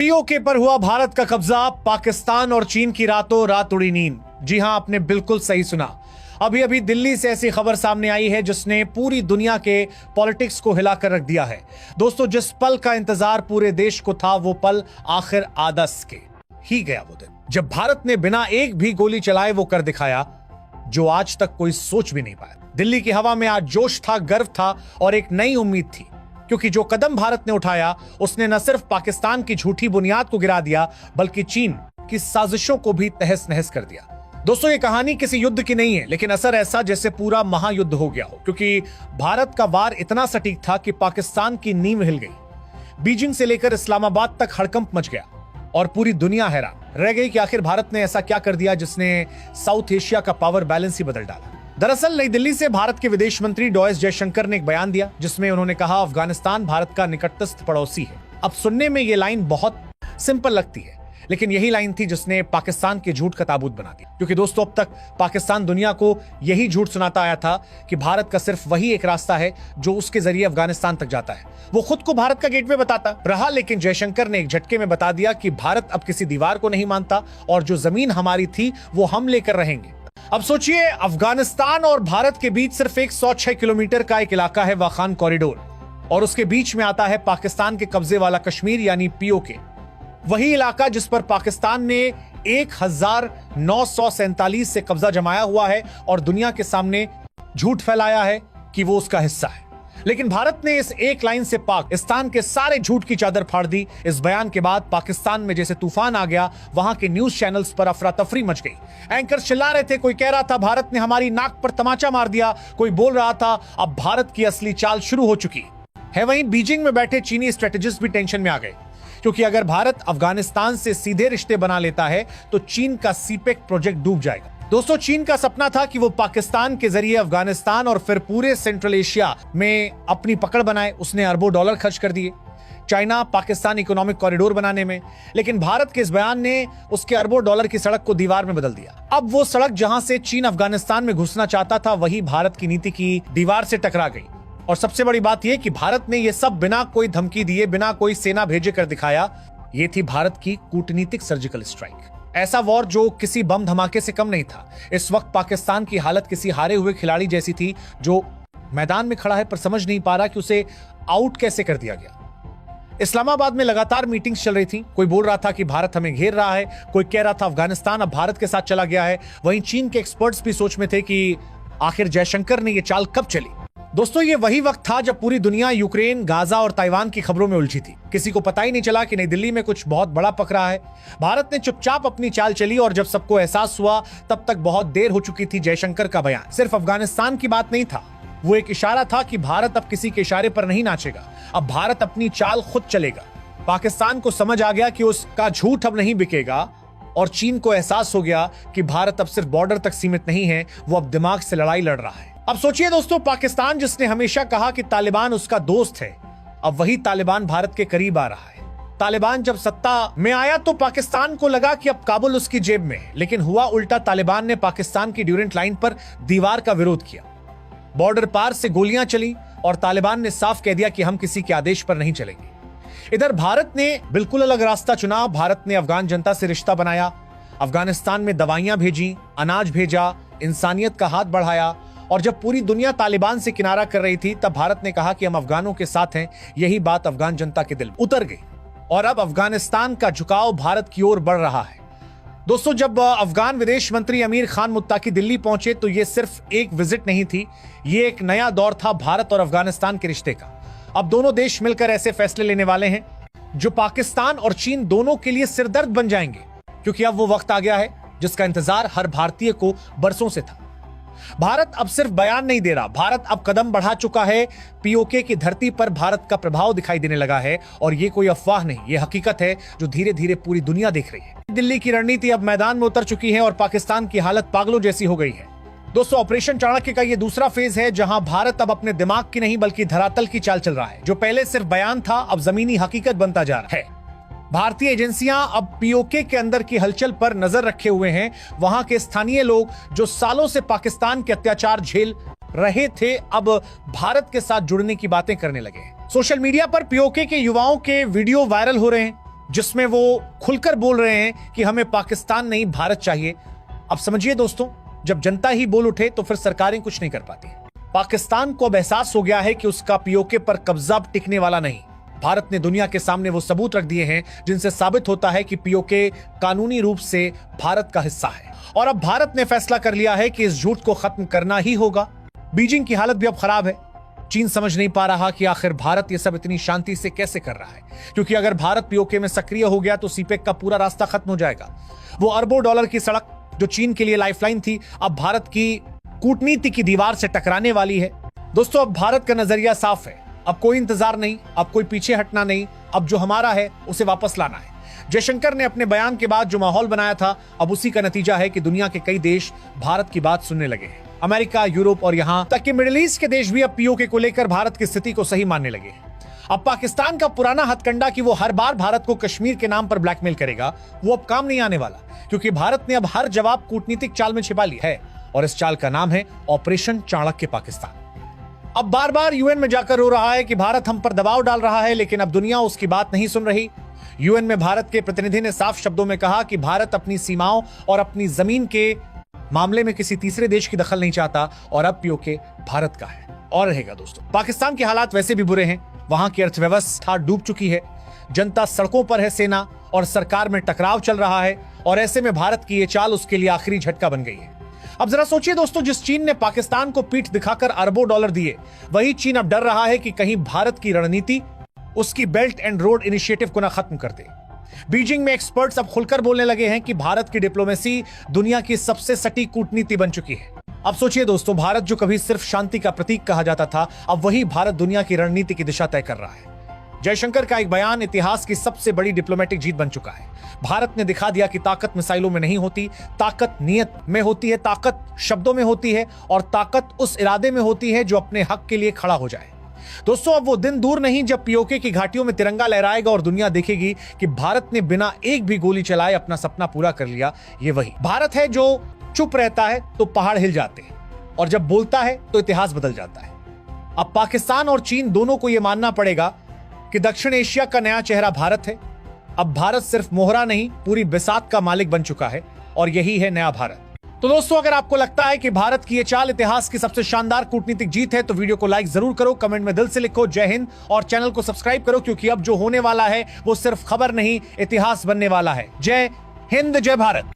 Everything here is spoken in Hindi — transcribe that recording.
पीओके पर हुआ भारत का कब्जा, पाकिस्तान और चीन की रातों रात उड़ी नींद। जी हां, आपने बिल्कुल सही सुना। अभी अभी दिल्ली से ऐसी खबर सामने आई है जिसने पूरी दुनिया के पॉलिटिक्स को हिलाकर रख दिया है। दोस्तों, जिस पल का इंतजार पूरे देश को था, वो पल आखिर आदस के ही गया। वो दिन जब भारत ने बिना एक भी गोली चलाए वो कर दिखाया जो आज तक कोई सोच भी नहीं पाया। दिल्ली की हवा में आज जोश था, गर्व था और एक नई उम्मीद थी, क्योंकि जो कदम भारत ने उठाया उसने न सिर्फ पाकिस्तान की झूठी बुनियाद को गिरा दिया, बल्कि चीन की साजिशों को भी तहस नहस कर दिया। दोस्तों, ये कहानी किसी युद्ध की नहीं है, लेकिन असर ऐसा जैसे पूरा महायुद्ध हो गया हो, क्योंकि भारत का वार इतना सटीक था कि पाकिस्तान की नींव हिल गई। बीजिंग से लेकर इस्लामाबाद तक हड़कंप मच गया और पूरी दुनिया हैरान रह गई कि आखिर भारत ने ऐसा क्या कर दिया जिसने साउथ एशिया का पावर बैलेंस ही बदल डाला। दरअसल नई दिल्ली से भारत के विदेश मंत्री डॉ.एस. जयशंकर ने एक बयान दिया जिसमें उन्होंने कहा, अफगानिस्तान भारत का निकटस्थ पड़ोसी है। अब सुनने में ये लाइन बहुत सिंपल लगती है, लेकिन यही लाइन थी जिसने पाकिस्तान के झूठ का ताबूत बना दिया। क्योंकि दोस्तों, अब तक पाकिस्तान दुनिया को यही झूठ सुनाता आया था कि भारत का सिर्फ वही एक रास्ता है जो उसके जरिए अफगानिस्तान तक जाता है। वो खुद को भारत का गेटवे बताता रहा, लेकिन जयशंकर ने एक झटके में बता दिया कि भारत अब किसी दीवार को नहीं मानता और जो जमीन हमारी थी वो हम लेकर रहेंगे। अब सोचिए, अफगानिस्तान और भारत के बीच सिर्फ 106 किलोमीटर का एक इलाका है, वाखान कॉरिडोर, और उसके बीच में आता है पाकिस्तान के कब्जे वाला कश्मीर यानी पीओके। वही इलाका जिस पर पाकिस्तान ने 1947 से कब्जा जमाया हुआ है और दुनिया के सामने झूठ फैलाया है कि वो उसका हिस्सा है। लेकिन भारत ने इस एक लाइन से पाकिस्तान के सारे झूठ की चादर फाड़ दी। इस बयान के बाद पाकिस्तान में जैसे तूफान आ गया। वहां के न्यूज चैनल्स पर अफरा तफरी मच गई। एंकर चिल्ला रहे थे, कोई कह रहा था भारत ने हमारी नाक पर तमाचा मार दिया, कोई बोल रहा था अब भारत की असली चाल शुरू हो चुकी है। वहीं बीजिंग में बैठे चीनी स्ट्रेटेजिस्ट भी टेंशन में आ गए, क्योंकि अगर भारत अफगानिस्तान से सीधे रिश्ते बना लेता है तो चीन का सीपेक प्रोजेक्ट डूब जाएगा। दोस्तों, चीन का सपना था कि वो पाकिस्तान के जरिए अफगानिस्तान और फिर पूरे सेंट्रल एशिया में अपनी पकड़ बनाए। उसने अरबों डॉलर खर्च कर दिए चाइना पाकिस्तान इकोनॉमिक कॉरिडोर बनाने में, लेकिन भारत के इस बयान ने उसके अरबों डॉलर की सड़क को दीवार में बदल दिया। अब वो सड़क जहां से चीन अफगानिस्तान में घुसना चाहता था, वही भारत की नीति की दीवार से टकरा गई। और सबसे बड़ी बात यह कि भारत ने यह सब बिना कोई धमकी दिए, बिना कोई सेना भेजे कर दिखाया। ये थी भारत की कूटनीतिक सर्जिकल स्ट्राइक। ऐसा वॉर जो किसी बम धमाके से कम नहीं था। इस वक्त पाकिस्तान की हालत किसी हारे हुए खिलाड़ी जैसी थी जो मैदान में खड़ा है पर समझ नहीं पा रहा कि उसे आउट कैसे कर दिया गया। इस्लामाबाद में लगातार मीटिंग्स चल रही थी। कोई बोल रहा था कि भारत हमें घेर रहा है, कोई कह रहा था अफगानिस्तान अब भारत के साथ चला गया है। वहीं चीन के एक्सपर्ट्स भी सोच में थे कि आखिर जयशंकर ने यह चाल कब चली। दोस्तों, ये वही वक्त था जब पूरी दुनिया यूक्रेन, गाजा और ताइवान की खबरों में उलझी थी। किसी को पता ही नहीं चला कि नई दिल्ली में कुछ बहुत बड़ा पक रहा है। भारत ने चुपचाप अपनी चाल चली और जब सबको एहसास हुआ तब तक बहुत देर हो चुकी थी। जयशंकर का बयान सिर्फ अफगानिस्तान की बात नहीं था, वो एक इशारा था कि भारत अब किसी के इशारे पर नहीं नाचेगा। अब भारत अपनी चाल खुद चलेगा। पाकिस्तान को समझ आ गया कि उसका झूठ अब नहीं बिकेगा और चीन को एहसास हो गया कि भारत अब सिर्फ बॉर्डर तक सीमित नहीं है, वो अब दिमाग से लड़ाई लड़ रहा है। अब सोचिए दोस्तों, पाकिस्तान जिसने हमेशा कहा कि तालिबान उसका दोस्त है, अब वही तालिबान भारत के करीब आ रहा है। तालिबान जब सत्ता में आया तो पाकिस्तान को लगा कि अब काबुल उसकी जेब में है, लेकिन हुआ उल्टा। तालिबान ने पाकिस्तान की ड्यूरेंट लाइन पर दीवार का विरोध किया, बॉर्डर पार से गोलियां चली और तालिबान ने साफ कह दिया कि हम किसी के आदेश पर नहीं चलेंगे। इधर भारत ने बिल्कुल अलग रास्ता चुना। भारत ने अफगान जनता से रिश्ता बनाया, अफगानिस्तान में दवाइयां भेजी, अनाज भेजा, इंसानियत का हाथ बढ़ाया। और जब पूरी दुनिया तालिबान से किनारा कर रही थी तब भारत ने कहा कि हम अफगानों के साथ हैं। यही बात अफगान जनता के दिल में उतर गई और अब अफगानिस्तान का झुकाव भारत की ओर बढ़ रहा है। दोस्तों, जब अफगान विदेश मंत्री अमीर खान मुत्ताकी दिल्ली पहुंचे तो ये सिर्फ एक विजिट नहीं थी, ये एक नया दौर था भारत और अफगानिस्तान के रिश्ते का। अब दोनों देश मिलकर ऐसे फैसले लेने वाले हैं जो पाकिस्तान और चीन दोनों के लिए सिरदर्द बन जाएंगे, क्योंकि अब वो वक्त आ गया है जिसका इंतजार हर भारतीय को बरसों से था। भारत अब सिर्फ बयान नहीं दे रहा, भारत अब कदम बढ़ा चुका है। पीओके की धरती पर भारत का प्रभाव दिखाई देने लगा है और ये कोई अफवाह नहीं, ये हकीकत है जो धीरे धीरे पूरी दुनिया देख रही है। दिल्ली की रणनीति अब मैदान में उतर चुकी है और पाकिस्तान की हालत पागलों जैसी हो गई है। दोस्तों, ऑपरेशन चाणक्य का ये दूसरा फेज है जहां भारत अब अपने दिमाग की नहीं बल्कि धरातल की चाल चल रहा है। जो पहले सिर्फ बयान था अब जमीनी हकीकत बनता जा रहा है। भारतीय एजेंसियां अब पीओके के अंदर की हलचल पर नजर रखे हुए हैं। वहां के स्थानीय लोग जो सालों से पाकिस्तान के अत्याचार झेल रहे थे, अब भारत के साथ जुड़ने की बातें करने लगे हैं। सोशल मीडिया पर पीओके के युवाओं के वीडियो वायरल हो रहे हैं जिसमें वो खुलकर बोल रहे हैं कि हमें पाकिस्तान नहीं भारत चाहिए। अब समझिए दोस्तों, जब जनता ही बोल उठे तो फिर सरकारें कुछ नहीं कर पाती। पाकिस्तान को अब एहसास हो गया है कि उसका पीओके पर कब्जा टिकने वाला नहीं। भारत ने दुनिया के सामने वो सबूत रख दिए हैं जिनसे साबित होता है कि पीओके कानूनी रूप से भारत का हिस्सा है। और अब भारत ने फैसला कर लिया है कि इस झूठ को खत्म करना ही होगा। बीजिंग की हालत भी अब खराब है। चीन समझ नहीं पा रहा कि आखिर भारत ये सब इतनी शांति से कैसे कर रहा है, क्योंकि अगर भारत पीओके में सक्रिय हो गया तो सीपेक का पूरा रास्ता खत्म हो जाएगा। वो अरबों डॉलर की सड़क जो चीन के लिए लाइफलाइन थी, अब भारत की कूटनीति की दीवार से टकराने वाली है। दोस्तों, अब भारत का नजरिया साफ है। अब कोई इंतजार नहीं, अब कोई पीछे हटना नहीं, अब जो हमारा है उसे वापस लाना है। जयशंकर ने अपने बयान के बाद जो माहौल बनाया था, अब उसी का नतीजा है कि दुनिया के कई देश भारत की बात सुनने लगे हैं। अमेरिका, यूरोप और यहां तक कि मिडिल ईस्ट के देश भी अब पीओके को लेकर भारत की स्थिति को सही मानने लगे हैं। अब पाकिस्तान का पुराना हथकंडा कि वो हर बार भारत को कश्मीर के नाम पर ब्लैकमेल करेगा, वो अब काम नहीं आने वाला, क्योंकि भारत ने अब हर जवाब कूटनीतिक चाल में छिपा लिया है और इस चाल का नाम है ऑपरेशन चाणक्य पाकिस्तान। अब बार बार यूएन में जाकर रो रहा है कि भारत हम पर दबाव डाल रहा है, लेकिन अब दुनिया उसकी बात नहीं सुन रही। यूएन में भारत के प्रतिनिधि ने साफ शब्दों में कहा कि भारत अपनी सीमाओं और अपनी जमीन के मामले में किसी तीसरे देश की दखल नहीं चाहता और अब पीओके भारत का है और रहेगा। दोस्तों, पाकिस्तान के हालात वैसे भी बुरे हैं। वहां की अर्थव्यवस्था डूब चुकी है, जनता सड़कों पर है, सेना और सरकार में टकराव चल रहा है और ऐसे में भारत की ये चाल उसके लिए आखिरी झटका बन गई है। अब जरा सोचिए दोस्तों, जिस चीन ने पाकिस्तान को पीठ दिखाकर अरबों डॉलर दिए, वही चीन अब डर रहा है कि कहीं भारत की रणनीति उसकी बेल्ट एंड रोड इनिशिएटिव को ना खत्म कर दे। बीजिंग में एक्सपर्ट्स अब खुलकर बोलने लगे हैं कि भारत की डिप्लोमेसी दुनिया की सबसे सटीक कूटनीति बन चुकी है। अब सोचिए दोस्तों, भारत जो कभी सिर्फ शांति का प्रतीक कहा जाता था, अब वही भारत दुनिया की रणनीति की दिशा तय कर रहा है। जयशंकर का एक बयान इतिहास की सबसे बड़ी डिप्लोमेटिक जीत बन चुका है। भारत ने दिखा दिया कि ताकत मिसाइलों में नहीं होती, ताकत नियत में होती है, ताकत शब्दों में होती है और ताकत उस इरादे में होती है जो अपने हक के लिए खड़ा हो जाए। दोस्तों, अब वो दिन दूर नहीं जब पीओके की घाटियों में तिरंगा लहराएगा और दुनिया देखेगी कि भारत ने बिना एक भी गोली चलाए अपना सपना पूरा कर लिया। ये वही भारत है जो चुप रहता है तो पहाड़ हिल जाते हैं और जब बोलता है तो इतिहास बदल जाता है। अब पाकिस्तान और चीन दोनों को यह मानना पड़ेगा कि दक्षिण एशिया का नया चेहरा भारत है। अब भारत सिर्फ मोहरा नहीं, पूरी बिसात का मालिक बन चुका है और यही है नया भारत। तो दोस्तों, अगर आपको लगता है कि भारत की ये चाल इतिहास की सबसे शानदार कूटनीतिक जीत है तो वीडियो को लाइक जरूर करो, कमेंट में दिल से लिखो जय हिंद और चैनल को सब्सक्राइब करो, क्योंकि अब जो होने वाला है वो सिर्फ खबर नहीं, इतिहास बनने वाला है। जय हिंद, जय भारत।